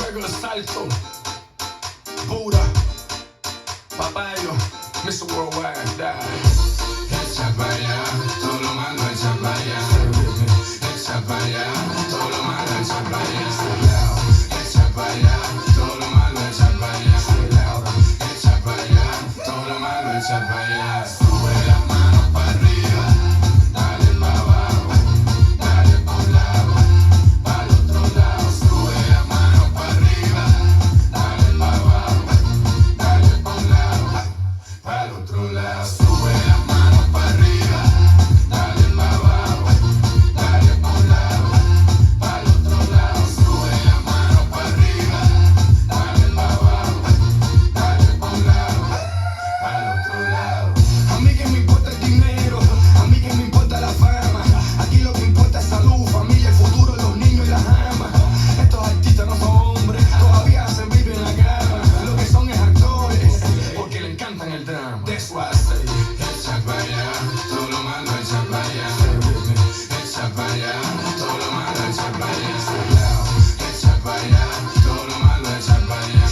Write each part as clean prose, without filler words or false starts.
regular salto, Buddha, Papayo, Mr. Worldwide, die. Echa para allá, todo lo malo echa para allá. Echa para allá, todo lo malo echa para allá. Echa para allá, todo lo malo echa para allá. Echa para allá, todo lo malo echa para allá. Sube las manos para arriba, dale para abajo, dale para un lado, para el otro lado. Sube las manos para arriba, dale para abajo, dale para un lado, para el otro lado. Sube las manos para arriba, dale para abajo, dale para un lado, para el otro lado. Sube las manos para arriba, dale para abajo, dale para un lado, para el otro lado. A mí que me importa el dinero, a mí que me importa la fama. Aquí lo que importa es salud, familia, el futuro, los niños y las amas. Estos artistas no son hombres, todavía se viven en la cama. Lo que son es actores, porque le encantan el drama. That's why I say, echa para allá, todo lo malo echa para allá. Echa para allá, todo lo malo echa para allá. Echa para allá, todo lo malo echa para allá.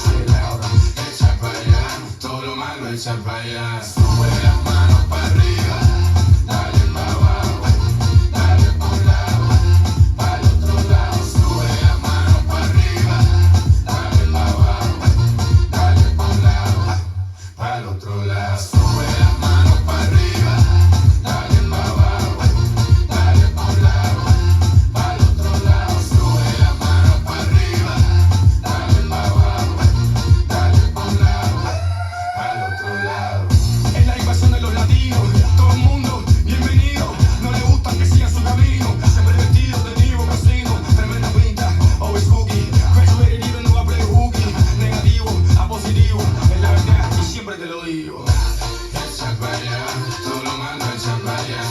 Echa para allá, todo lo malo echa para allá. Sube las manos para arriba, dale para abajo, dale para un lado, para el otro lado. Sube las manos para arriba, dale para abajo, dale para un lado, para el otro lado. Sube las manos para arriba, dale para abajo, dale para un lado, para el otro lado. Sube las manos para arriba, dale para abajo, dale para un lado, para el otro lado. Es la invasión de los latinos, todo el mundo bienvenido. No le gustan que sigan su camino, siempre vestidos de Divo Casino. Tremenda pinta, always cookie. Graduated even though I play hooky. Negativo a positivo, es la verdad y siempre te lo digo. Echa para allá, todo lo malo echa para allá.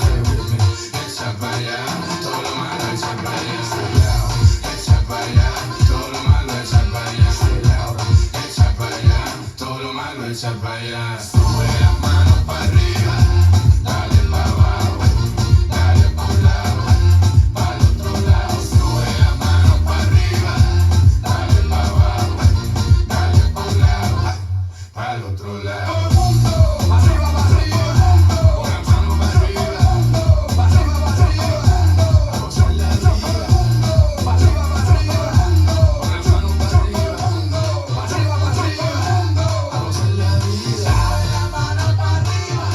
Echa para allá, todo lo malo echa para allá. Echa para allá, todo lo malo echa para allá. Echa para allá, todo lo malo echa para allá. Sube las manos para arriba, dale para abajo, dale para un lado, para el otro lado. Sube las manos para arriba, dale para abajo, dale para un lado, para el otro lado. Todo el mundo, arriba para arriba, con las manos para arriba, para arriba para arriba, a gozar la vida. Para arriba para arriba, con las manos para arriba, para arriba para arriba, a gozar la vida. Sube la mano para arriba,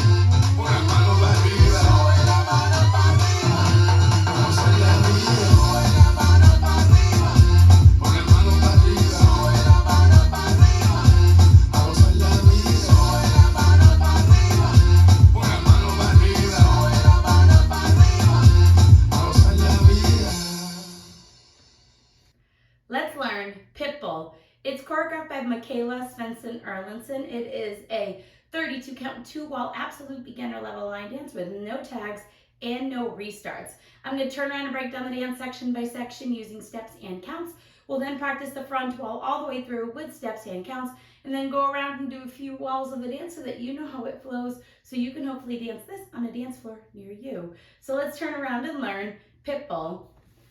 con las manos para arriba, sube la mano para arriba, a gozar la vida. Sube la mano para arriba, con las manos para arriba, sube la mano para arriba, a gozar la vida. Sube la mano para arriba, con las manos para arriba, sube la mano para arriba, a gozar la vida. Let's learn Pitbull. It's choreographed by Michaela Svensson Erlandsson. It is a 32 count 2-wall absolute beginner level line dance with no tags and no restarts. I'm going to turn around and break down the dance section by section using steps and counts. We'll then practice the front wall all the way through with steps and counts, and then go around and do a few walls of the dance so that you know how it flows, so you can hopefully dance this on a dance floor near you. So let's turn around and learn Pitbull.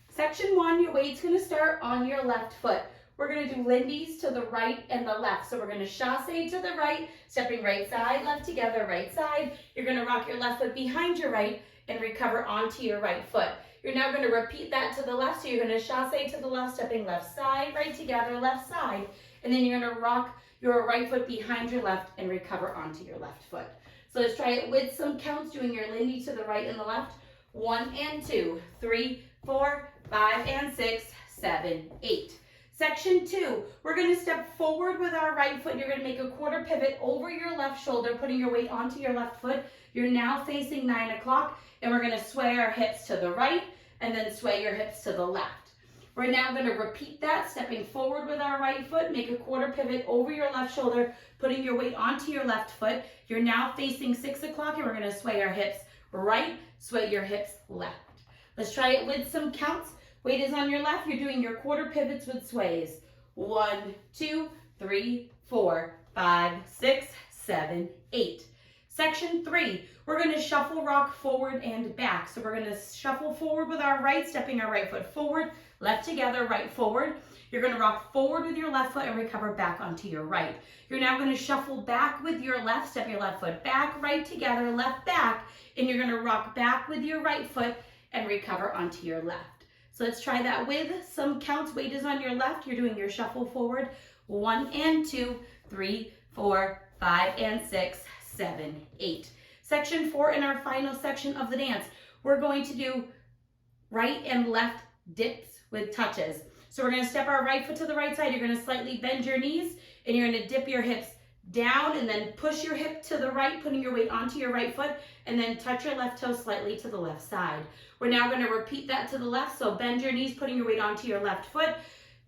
Section 1, your weight's going to start on your left foot. We're going to do lindies to the right and the left. So we're going to chasse to the right, stepping right side, left together, right side. You're going to rock your left foot behind your right and recover onto your right foot. You're now going to repeat that to the left. So you're going to chasse to the left, stepping left side, right together, left side. And then you're going to rock your right foot behind your left and recover onto your left foot. So let's try it with some counts, doing your lindy to the right and the left. 1 and 2, 3, 4, 5 and 6, 7, 8. Section 2, we're going to step forward with our right foot. You're going to make a quarter pivot over your left shoulder, putting your weight onto your left foot. You're now facing 9 o'clock, and we're going to sway our hips to the right and then sway your hips to the left. We're now going to repeat that, stepping forward with our right foot, make a quarter pivot over your left shoulder, putting your weight onto your left foot. You're now facing 6 o'clock, and we're going to sway our hips right, sway your hips left. Let's try it with some counts. Weight is on your left. You're doing your quarter pivots with sways. 1, 2, 3, 4, 5, 6, 7, 8. Section 3, we're going to shuffle rock forward and back. So we're going to shuffle forward with our right, stepping our right foot forward, left together, right forward. You're going to rock forward with your left foot and recover back onto your right. You're now going to shuffle back with your left, step your left foot back, right together, left back, and you're going to rock back with your right foot and recover onto your left. So let's try that with some counts. Weight is on your left. You're doing your shuffle forward. 1 and 2, 3, 4, 5 and 6, 7, 8. Section 4 in our final section of the dance, we're going to do right and left dips with touches. So we're going to step our right foot to the right side. You're going to slightly bend your knees and you're going to dip your hips down and then push your hip to the right, putting your weight onto your right foot, and then touch your left toe slightly to the left side. We're now going to repeat that to the left. So bend your knees, putting your weight onto your left foot,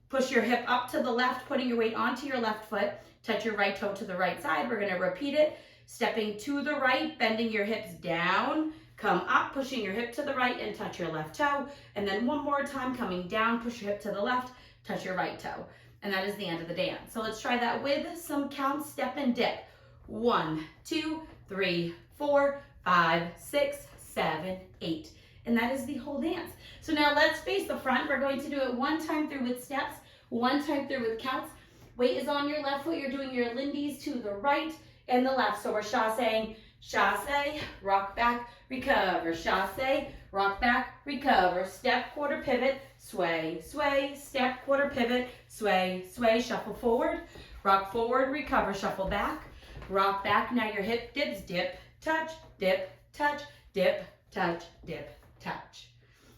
push your hip up to the left, putting your weight onto your left foot, touch your right toe to the right side. We're going to repeat it, stepping to the right, bending your hips down, come up, pushing your hip to the right and touch your left toe. And then one more time, coming down, push your hip to the left, touch your right toe. And that is the end of the dance. So let's try that with some counts, step and dip. 1, 2, 3, 4, 5, 6, 7, 8. And that is the whole dance. So now let's face the front. We're going to do it one time through with steps, one time through with counts. Weight is on your left foot. You're doing your lindies to the right and the left. So we're chassé, chassé, rock back, recover, chassé, rock back, recover, step, quarter pivot, sway, sway, step, quarter pivot, sway, sway, shuffle forward, rock forward, recover, shuffle back, rock back. Now your hip dips, dip, touch, dip, touch, dip, touch, dip, touch.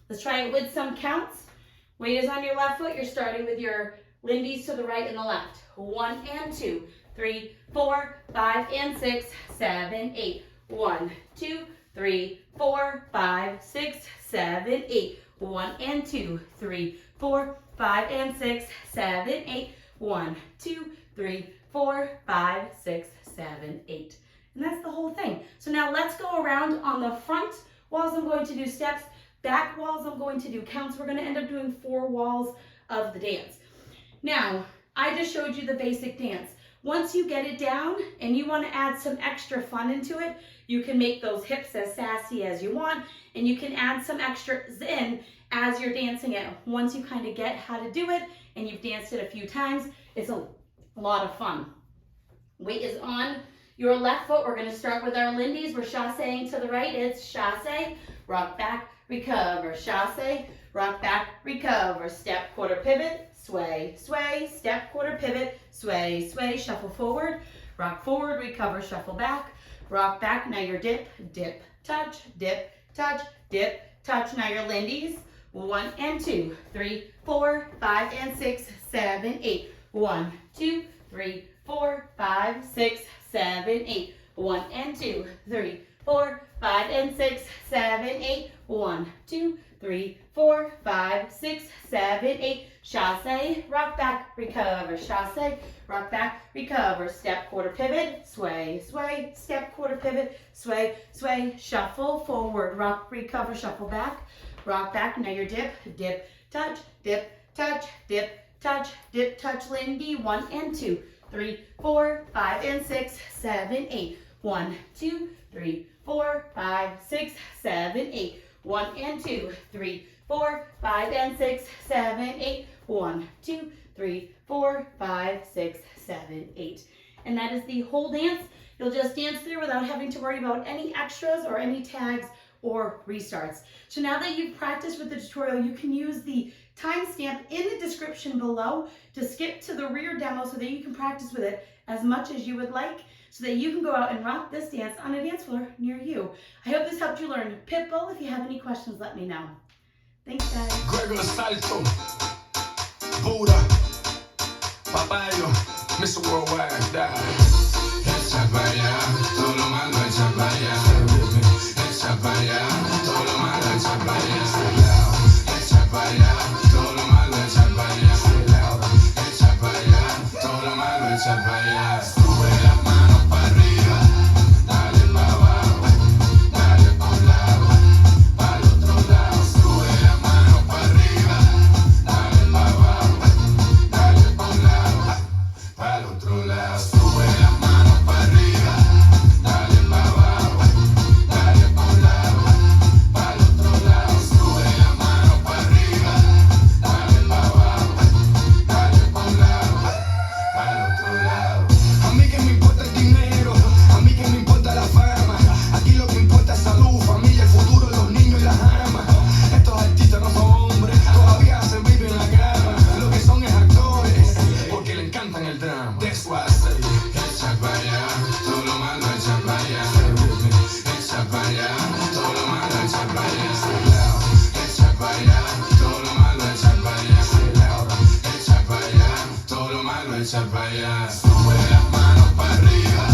Let's try it with some counts. Weight is on your left foot. You're starting with your lindies to the right and the left. 1 and 2, 3, 4, 5 and 6, 7, 8. 1, 2, 3, 4, 5, 6, 7, 8. 1 and 2, 3, 4, 5 and 6, 7, 8. 1, 2, 3, 4, 5, 6, 7, 8. And that's the whole thing. So now let's go around. On the front walls, I'm going to do steps. Back walls, I'm going to do counts. We're going to end up doing 4 walls of the dance. Now, I just showed you the basic dance. Once you get it down and you want to add some extra fun into it, you can make those hips as sassy as you want, and you can add some extras in as you're dancing it. Once you kind of get how to do it and you've danced it a few times, it's a lot of fun. Weight is on your left foot. We're going to start with our lindies. We're chasséing to the right. It's chassé, rock back, recover, chassé, rock back, recover, step, quarter pivot, sway, sway, step, quarter pivot, sway, sway, shuffle forward, rock forward, recover, shuffle back, rock back. Now your dip, dip, touch, dip, touch, dip, touch. Now your lindies. 1 and 2, 3, 4, 5 and 6, 7, 8. 1, 2, 3, 4, 5, 6, 7, 8. 1 and 2, 3, 4, 5 and 6, 7, 8. 1, 2, 3, 4, 5, 6, 7, 8. Chassé, rock back, recover, chassé, rock back, recover, step, quarter pivot, sway, sway, step, quarter pivot, sway, sway, shuffle forward, rock, recover, shuffle back, rock back. Now your dip, dip, touch, dip, touch, dip, touch, dip, touch, lindy. 1 and 2, 3, 4, 5 and 6, 7, 8. 1, 2, 3, 4, 5, 6, 7, 8. 1 and 2, 3, 4, 5 and 6, 7, 8. 1, 2, 3, 4, 5, 6, 7, 8. And that is the whole dance. You'll just dance through without having to worry about any extras or any tags or restarts. So now that you've practiced with the tutorial, you can use the timestamp in the description below to skip to the rear demo so that you can practice with it as much as you would like, so that you can go out and rock this dance on a dance floor near you. I hope this helped you learn Pitbull. If you have any questions, let me know. Thanks, guys. Gregor Salto, Buddha, Papaya, Mr. Worldwide, die. Echa para allá, todo lo malo echa para allá. Echa para allá, todo lo malo echa para allá. Echa para allá, todo lo malo echa para allá. Echa para allá, todo lo malo echa para allá. Sube las manos para arriba, dale para abajo, dale por un lado, para el otro lado. Sube las manos para arriba, dale para abajo, dale por un lado, para el otro lado. Sube las manos para arriba, dale para abajo. echa para allá. Sube las manos para arriba,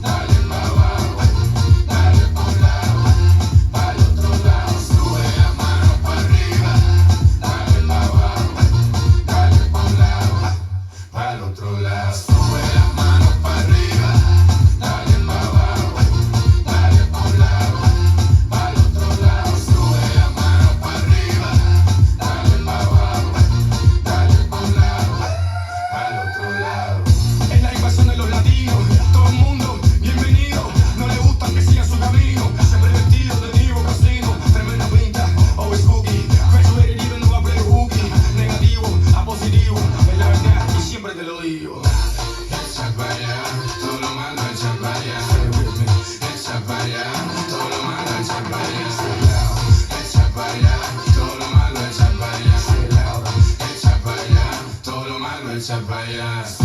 dale para abajo, dale para un lado, para el otro lado. Sube las manos para arriba, dale para abajo, dale para un lado, para el otro lado. Sube las manos para arriba, dale para abajo, dale para un lado, para el otro lado. Sube las manos para arriba, dale para abajo, dale para un lado, para el otro lado. Es la invasión de los latinos, todo el mundo bienvenido. No le gustan que sigan su camino, siempre vestido de Nivo Casino. Tremenda pinta, always spooky. Graduated even though I play hooky. Negativo a positivo, es la verdad y siempre te lo digo. Echa para allá, todo lo malo echa para allá. Echa para allá, todo lo malo echa para allá. Echa para allá, todo lo malo echa para allá. Echa para allá, todo lo malo echa para allá.